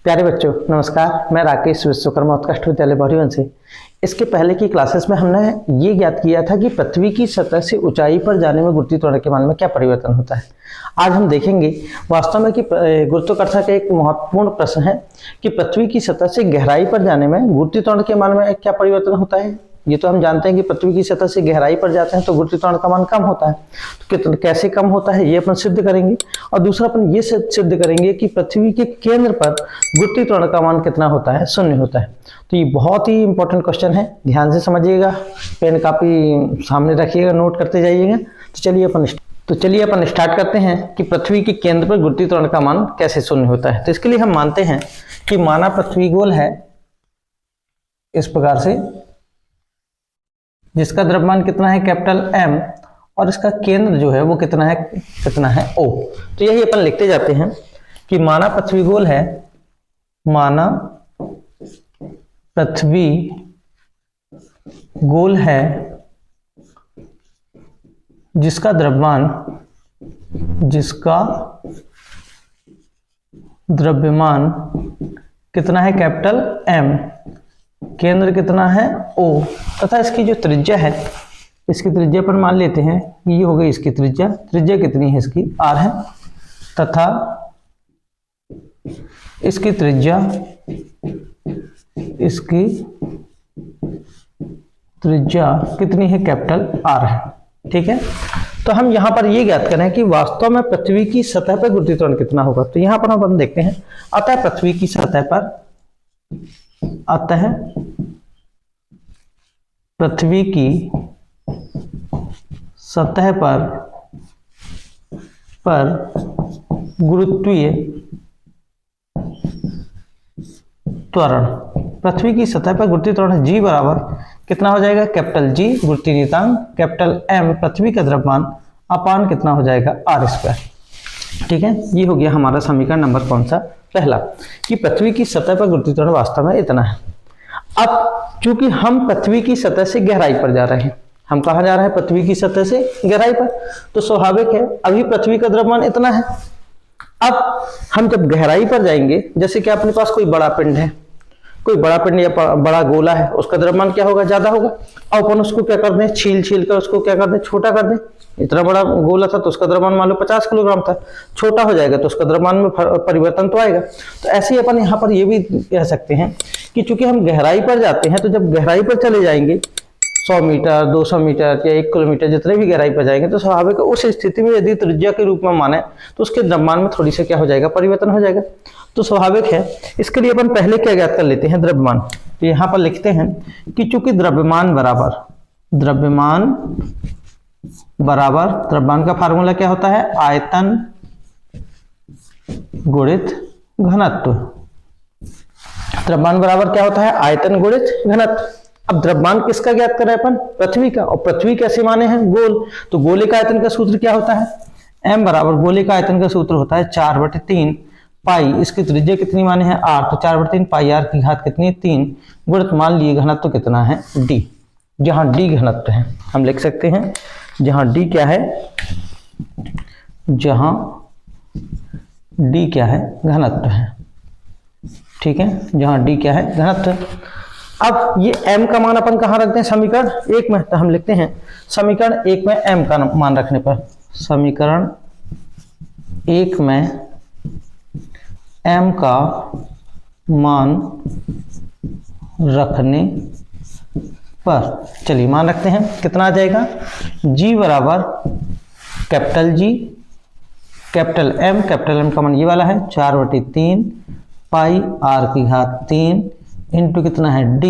प्यारे बच्चों नमस्कार। मैं राकेश विश्वकर्मा उत्कृष्ट विद्यालय भौरीवंश से। इसके पहले की क्लासेस में हमने ये ज्ञात किया था कि पृथ्वी की सतह से ऊंचाई पर जाने में गुरुत्वाकर्षण के मान में क्या परिवर्तन होता है। आज हम देखेंगे वास्तव में कि गुरुत्वाकर्षण का एक महत्वपूर्ण प्रश्न है कि पृथ्वी की सतह से गहराई पर जाने में गुरुत्वाकर्षण के मान में क्या परिवर्तन होता है। ये तो हम जानते हैं कि पृथ्वी की सतह से गहराई पर जाते हैं तो गुरुत्वाकर्षण का मान कम होता है, तो कैसे कम होता है ये अपन सिद्ध करेंगे। और दूसरा अपन ये सिद्ध करेंगे कि पृथ्वी के केंद्र पर गुरुत्वाकर्षण का मान कितना होता है, शून्य होता है। तो ये बहुत ही इंपॉर्टेंट क्वेश्चन है, ध्यान से समझिएगा, पेन कापी सामने रखिएगा, नोट करते जाइएगा। तो चलिए अपन स्टार्ट करते हैं कि पृथ्वी के केंद्र पर गुरुत्वाकर्षण का मान कैसे शून्य होता है। तो इसके लिए हम मानते हैं कि माना पृथ्वी गोल है इस प्रकार से, जिसका द्रव्यमान कितना है कैपिटल M और इसका केंद्र जो है वो कितना है O। तो यही अपन लिखते जाते हैं कि माना पृथ्वी गोल है, माना पृथ्वी गोल है जिसका द्रव्यमान कितना है कैपिटल M, केंद्र कितना है O, तथा इसकी जो त्रिज्या है, इसकी त्रिज्या पर मान लेते हैं ये हो गई इसकी त्रिज्या कितनी है इसकी R है, तथा इसकी त्रिज्या कितनी है कैपिटल R है। ठीक है, तो हम यहां पर ये ज्ञात करें कि वास्तव में पृथ्वी की सतह पर गुरुत्वाकर्षण कितना होगा। तो यहां पर हम देखते हैं, अतः पृथ्वी की सतह पर पृथ्वी की सतह पर गुरुत्वीय त्वरण, पृथ्वी की सतह पर गुरुत्वीय त्वरण G बराबर कितना हो जाएगा कैपिटल G गुरुत्वीय नियतांक, कैपिटल M पृथ्वी का द्रव्यमान अपान कितना हो जाएगा R²। ठीक है, ये हो गया हमारा समीकरण नंबर कौन सा, पहला, कि पृथ्वी की सतह पर गुरुत्वीय त्वरण वास्तव में इतना है। अब चूंकि हम पृथ्वी की सतह से गहराई पर जा रहे हैं, हम कहां जा रहे हैं, पृथ्वी की सतह से गहराई पर, तो स्वाभाविक है अभी पृथ्वी का द्रव्यमान इतना है। अब हम जब गहराई पर जाएंगे, जैसे कि अपने पास कोई बड़ा पिंड है, कोई बड़ा पिंड या बड़ा गोला है, उसका द्रव्यमान क्या होगा, ज्यादा होगा। और अपन उसको क्या कर दें, छील कर उसको क्या कर दें, छोटा कर दें। इतना बड़ा गोला था तो उसका द्रव्यमान मान लो 50 किलोग्राम था, छोटा हो जाएगा तो उसका द्रव्यमान में परिवर्तन तो आएगा। तो ऐसे ही अपन यहाँ पर ये भी कह सकते हैं कि चूंकि हम गहराई पर जाते हैं, तो जब गहराई पर चले जाएंगे 100 मीटर 200 मीटर या 1 किलोमीटर जितने भी गहराई पर जाएंगे, तो स्वाभाविक उस स्थिति में यदि त्रिज्या के रूप में माने तो उसके द्रव्यमान में थोड़ी सा क्या हो जाएगा, परिवर्तन हो जाएगा। तो स्वाभाविक है, इसके लिए अपन पहले क्या ज्ञात कर लेते हैं, द्रव्यमान। तो यहाँ पर लिखते हैं कि चूंकि द्रव्यमान का फार्मूला क्या होता है, आयतन गुणित घनत्व। द्रव्यमान बराबर क्या होता है, आयतन गुणित घनत्व। अब द्रव्यमान किसका ज्ञात करें अपन, पृथ्वी का, और पृथ्वी कैसे माने हैं, गोल। तो गोले का आयतन का सूत्र क्या होता है, M बराबर गोले का आयतन का सूत्र होता है 4/3 पाई, इसकी त्रिज्या कितनी माने हैं R, तो 4/3 पाई R की घात कितनी है 3, गुणित मान लिए घनत्व कितना है D, जहां D घनत्व है। हम लिख सकते हैं जहां D क्या है, घनत्व है। ठीक है, जहां D क्या है, घनत्व। अब ये M का मान अपन कहां रखते हैं, समीकरण 1 में। तो हम लिखते हैं समीकरण 1 में M का मान रखने पर, समीकरण 1 में M का मान रखने पर, चलिए मान रखते हैं, कितना आ जाएगा, G बराबर कैपिटल G कैपिटल M का मान ये वाला है 4/3 पाई R की घात 3 इंटू कितना है D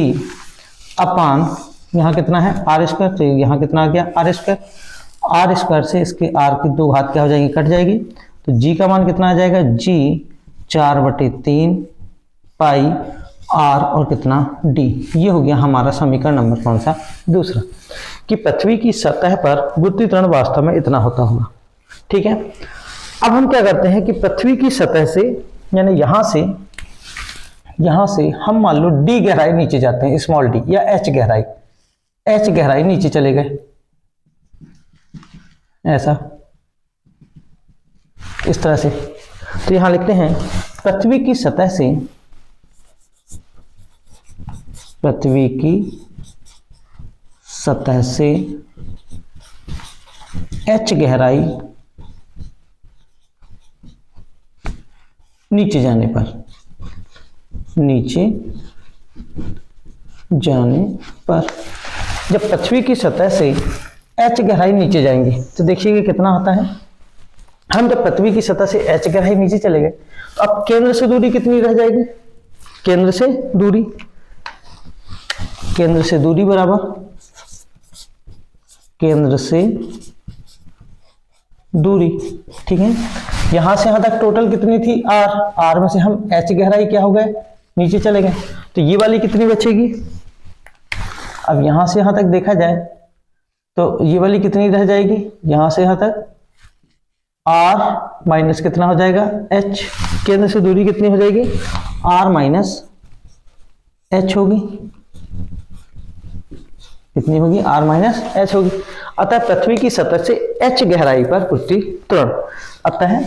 अपान यहाँ कितना है R², तो यहाँ कितना आ गया R² से इसके R की 2 घात क्या हो जाएगी, कट जाएगी। तो G का मान कितना आ जाएगा, G 4/3 पाई R और कितना D। ये हो गया हमारा समीकरण नंबर कौन सा, दूसरा, कि पृथ्वी की सतह पर गुरुत्वीय त्वरण वास्तव में इतना होता होगा। ठीक है, अब हम क्या करते हैं कि पृथ्वी की सतह से, यानी यहां से हम मान लो D गहराई नीचे जाते हैं, स्मॉल d, या H गहराई नीचे चले गए, ऐसा इस तरह से। तो यहां लिखते हैं पृथ्वी की सतह से पृथ्वी की सतह से h गहराई नीचे जाने पर जब पृथ्वी की सतह से h गहराई नीचे जाएंगे तो देखिएगा कितना होता है। हम जब पृथ्वी की सतह से h गहराई नीचे चले गए तो अब केंद्र से दूरी कितनी रह जाएगी? केंद्र से दूरी बराबर केंद्र से दूरी, ठीक है। यहां से यहां तक टोटल कितनी थी? r में से हम h गहराई क्या हो गए? नीचे चले गए, तो ये वाली कितनी बचेगी? अब यहां से यहां तक देखा जाए तो ये वाली कितनी रह जाएगी? यहां से यहां तक r माइनस कितना हो जाएगा? h। केंद्र से दूरी कितनी हो जाएगी? r माइनस h होगी। कितनी होगी? r माइनस h होगी। अतः पृथ्वी की सतह से h गहराई पर गुरुत्वीय त्वरण अतः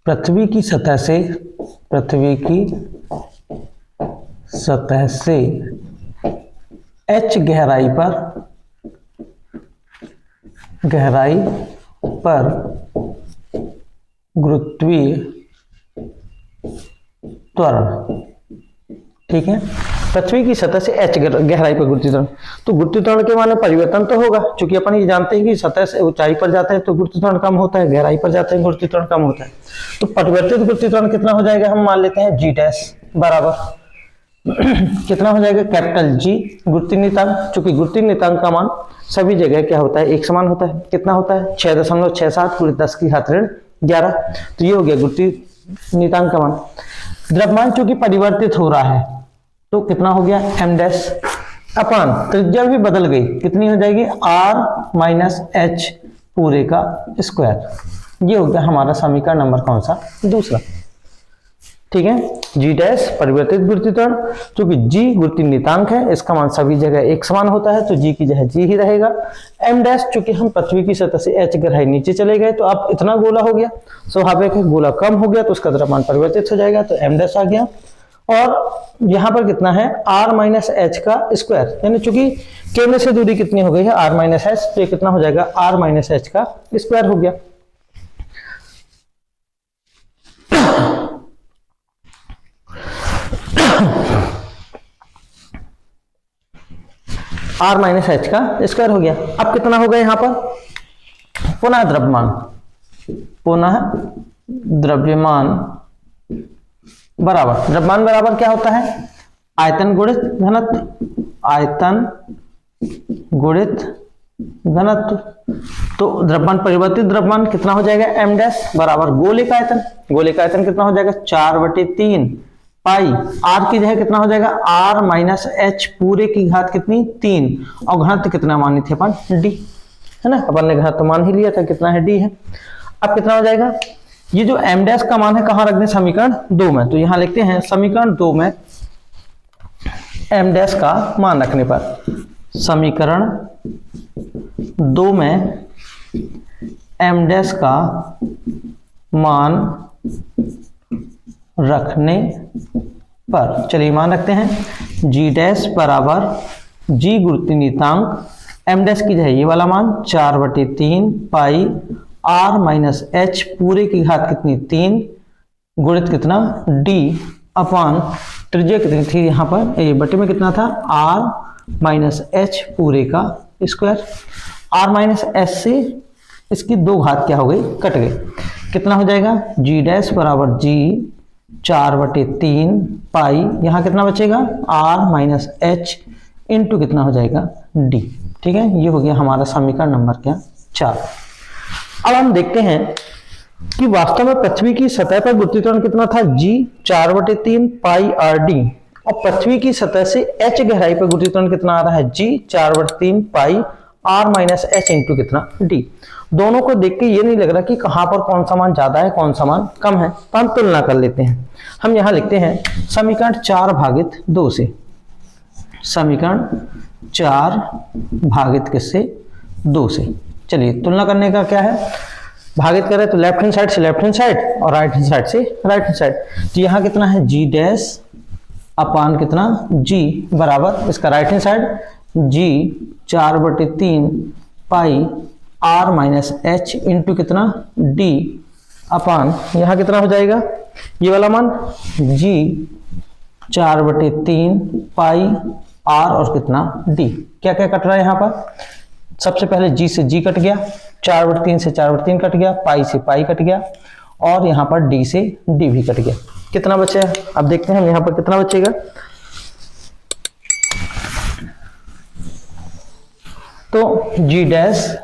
पृथ्वी की सतह से h गहराई पर गुरुत्वीय त्वरण, ठीक है। पृथ्वी की सतह से h गहराई पर गुरुत्वीय त्वरण, तो गुरुत्वीय त्वरण के माने परिवर्तन तो होगा, क्योंकि अपन ये जानते हैं कि सतह से ऊंचाई पर जाता है तो गुरुत्वीय त्वरण कम होता है, गहराई पर जाते हैं गुरुत्वीय त्वरण कम होता है। तो परिवर्तित गुरुत्वीय त्वरण कितना हो जाएगा? हम मान लेते हैं g डैश बराबर कितना हो जाएगा? कैपिटल G गुरुत्वीय नियतांक, चूंकि गुरुत्वीय नियतांक का मान सभी जगह क्या होता है? एक समान होता है। कितना होता है? 6.67 × 10 की घात ऋण 11। तो ये हो गया गुरुत्वीय नियतांक का मान। द्रव्यमान चूंकि परिवर्तित हो रहा है तो कितना हो गया? m डैश अपान त्रिज्या भी बदल गई, कितनी हो जाएगी? r माइनस h पूरे का स्क्वायर। ये हो गया हमारा समीकरण नंबर कौन सा? दूसरा, ठीक है। g डैश परिवर्तित गुरुत्वीय त्वरण, क्योंकि g गुरुत्वीय नियतांक है, इसका मान सभी जगह एक समान होता है तो g की जगह g ही रहेगा। m डैश चूंकि हम पृथ्वी की सतह से h गहराई नीचे चले गए तो अब इतना गोला हो गया, स्वाभाविक है गोला कम हो गया तो उसका द्रव्यमान परिवर्तित हो जाएगा, तो m डैश आ गया। और यहाँ पर कितना है? r माइनस h का स्क्वायर, यानी चूंकि केंद्र से दूरी कितनी हो गई है? r माइनस h, तो ये कितना हो जाएगा? r माइनस h का स्क्वायर हो गया। r माइनस h का स्क्वायर हो गया। अब कितना होगा यहाँ पर? पुनः द्रव्यमान बराबर क्या होता है? आयतन गुणित घनत्व। तो द्रव्यमान परिवर्तित द्रव्यमान कितना हो जाएगा? m डैश बराबर गोलिक आयतन कितना हो जाएगा? 4/3 पाई, r की जगह कितना हो जाएगा? r माइनस h पूरे की घात कितनी? 3। और घनत्व कितना मानी थी अपन? d, है ना। अपन ने घनत्व मान ही लिया था, कितना है? d है। अब कितना हो जाएगा? ये जो m डैश का मान है कहाँ रख दें? समीकरण 2 में। तो यहां लिखते हैं समीकरण 2 में m डैश का मान रखने पर, समीकरण 2 में m डैश का मान रखने पर, चलिए मान रखते हैं g डैश बराबर g गुरुत्वीय नियतांक, m डैश की जगह ये वाला मान 4/3 पाई r माइनस h पूरे की घात कितनी? 3 गुणित कितना? d अपान त्रिज्या कितनी थी यहाँ पर? ये बटे में कितना था? r माइनस h पूरे का स्क्वायर। r माइनस h से इसकी 2 घात क्या हो गई? कट गई। कितना हो जाएगा? g डैश बराबर g 4/3 पाई, यहाँ कितना बचेगा? r माइनस h इंटू कितना हो जाएगा? d, ठीक है। ये हो गया हमारा समीकरण नंबर क्या? 4। अब हम देखते हैं कि वास्तव में पृथ्वी की सतह पर गुरुत्वीय त्वरण कितना था? g 4/3 पाई rd, और पृथ्वी की सतह से h गहराई पर गुरुत्वीय त्वरण कितना आ रहा है? g 4/3 पाई r माइनस h इंटू कितना? d। दोनों को देख के ये नहीं लग रहा कि कहां पर कौन सा मान ज्यादा है कौन सा मान कम है, तो हम तुलना कर लेते हैं। हम यहां लिखते हैं समीकरण 4/2 से, समीकरण 4 भागित किससे? 2 से। चलिए तुलना करने का क्या है? भागित करें तो लेफ्ट हैंड साइड से लेफ्ट हैंड साइड और राइट हैंड साइड से राइट हैंड साइड। तो यहाँ कितना है जी डैश अपान कितना जी बराबर इसका right hand side g 4/3 pi r minus h into कितना डी अपान यहाँ कितना हो जाएगा ये वाला मान जी 4/3 पाई आर और कितना डी। क्या क्या कट रहा है यहाँ पर, सबसे पहले जी से जी कट गया, 4/3 से 4/3 कट गया, पाई से पाई कट गया और यहाँ पर डी से डी भी कट गया। कितना बचा है अब देखते हैं यहाँ पर कितना बचेगा। तो जी डैश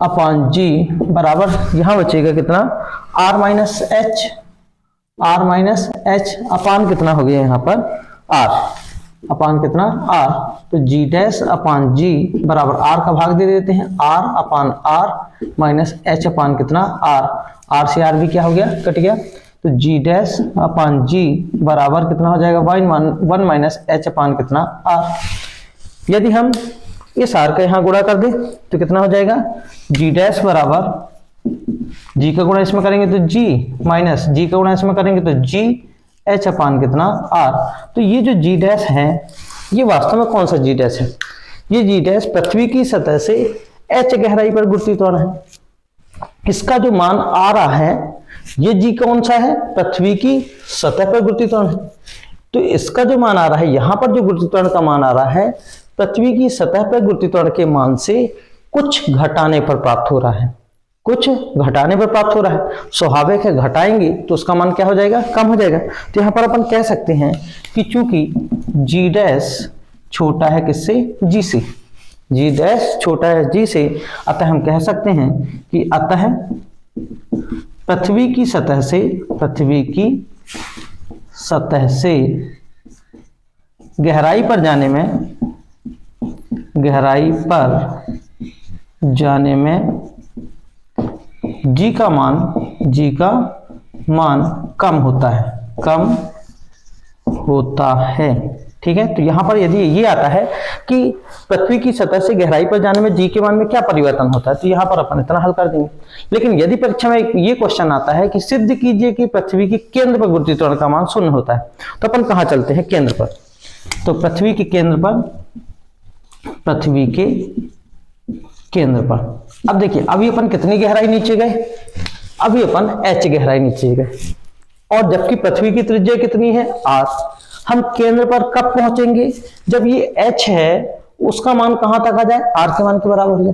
अपॉन जी बराबर यहाँ बचेगा कितना आर माइनस एच अपान कितना हो गया यहाँ पर आर अपान कितना आर। तो जी डैश अपान जी बराबर आर का भाग दे देते हैं R upon R minus H upon कितना आर से आर भी क्या हो गया कट गया। तो जी डैश अपान जी बराबर कितना हो जाएगा 1 माइनस एच अपान कितना आर। यदि हम इस आर का यहाँ गुणा कर दे तो कितना हो जाएगा जी डैश बराबर जी का गुणा इसमें करेंगे तो जी माइनस जी का गुणा इसमें करेंगे तो जी एच अपान कितना आर। तो ये जो जी डैश है ये वास्तव में कौन सा जी डैश है, ये जी डैश पृथ्वी की सतह से एच गहराई पर गुरुत्वीय त्वरण है। इसका जो मान आ रहा है ये जी कौन सा है, पृथ्वी की सतह पर गुरुत्वीय त्वरण है। तो इसका जो मान आ रहा है यहाँ पर जो गुरुत्वीय त्वरण का मान आ रहा है पृथ्वी की सतह पर गुरुत्वीय त्वरण के मान से कुछ घटाने पर प्राप्त हो रहा है, कुछ घटाने पर प्राप्त हो रहा है। स्वाभाविक है घटाएंगे तो उसका मान क्या हो जाएगा कम हो जाएगा। तो यहाँ पर अपन कह सकते हैं कि चूंकि जी डैश छोटा है किससे जी से, जी डैश छोटा है जी से, अतः हम कह सकते हैं कि अतः पृथ्वी की सतह से गहराई पर जाने में जी का मान कम होता है। ठीक है, तो यहां पर यदि ये आता है कि पृथ्वी की सतह से गहराई पर जाने में जी के मान में क्या परिवर्तन होता है तो यहां पर अपन इतना हल कर देंगे। लेकिन यदि परीक्षा में ये क्वेश्चन आता है कि सिद्ध कीजिए कि पृथ्वी के केंद्र पर गुरुत्वीय त्वरण का मान 0 होता है, तो अपन कहां चलते हैं केंद्र पर। तो पृथ्वी के केंद्र पर अब देखिए अभी अपन कितनी गहराई नीचे गए, अभी अपन h गहराई नीचे गए और जबकि पृथ्वी की त्रिज्या कितनी है r। हम केंद्र पर कब पहुंचेंगे जब ये h है उसका मान कहां तक आ जाए r के मान के बराबर हो जाए,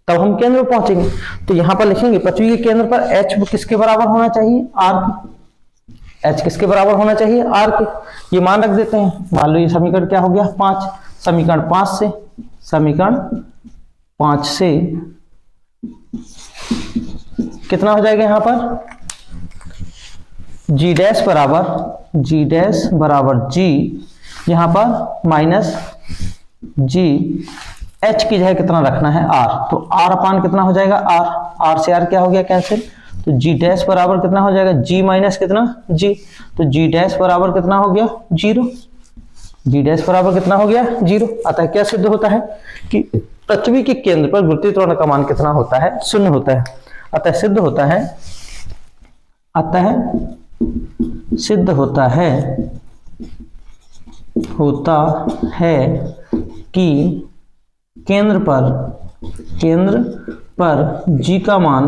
तब हम केंद्र पर पहुंचेंगे। तो यहां पर लिखेंगे पृथ्वी के केंद्र पर h किसके बराबर होना चाहिए r के, h किसके बराबर होना चाहिए r के। ये मान रख देते हैं, मान लो ये समीकरण क्या हो गया 5, समीकरण 5 से कितना हो जाएगा यहाँ पर जी डैश बराबर जी यहाँ पर माइनस जी एच की जगह कितना रखना है आर। तो आर अपान कितना हो जाएगा आर से आर क्या हो गया कैंसिल। तो जी डैश बराबर कितना हो जाएगा जी माइनस कितना जी। तो जी डैश बराबर कितना हो गया 0, जी डैश बराबर कितना हो गया 0। अतः क्या सिद्ध होता है कि पृथ्वी के केंद्र पर गुरुत्वीय त्वरण का मान कितना होता है 0 होता है। अतः सिद्ध होता है कि केंद्र पर जी का मान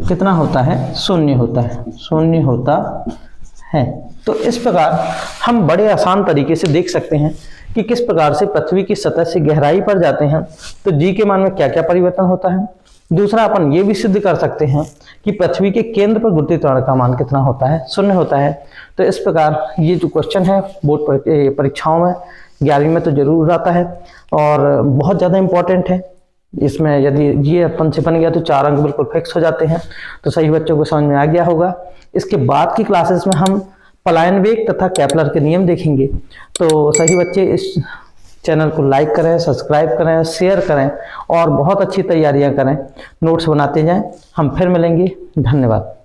कितना होता है 0 होता है। तो इस प्रकार हम बड़े आसान तरीके से देख सकते हैं कि किस प्रकार से पृथ्वी की सतह से गहराई पर जाते हैं तो जी के मान में क्या क्या परिवर्तन होता है। दूसरा अपन ये भी सिद्ध कर सकते हैं कि पृथ्वी के केंद्र पर गुरुत्वीय त्वरण का मान कितना होता है 0 होता है। तो इस प्रकार ये जो क्वेश्चन है बोर्ड परीक्षाओं में 11वीं में तो जरूर आता है और बहुत ज़्यादा इंपॉर्टेंट है। इसमें यदि ये अपन से बन गया तो 4 अंक बिल्कुल फिक्स हो जाते हैं। तो सही बच्चों को समझ में आ गया होगा। इसके बाद की क्लासेस में हम पलायन वेग तथा केपलर के नियम देखेंगे। तो सही बच्चे इस चैनल को लाइक करें, सब्सक्राइब करें, शेयर करें और बहुत अच्छी तैयारियां करें, नोट्स बनाते जाएं। हम फिर मिलेंगे, धन्यवाद।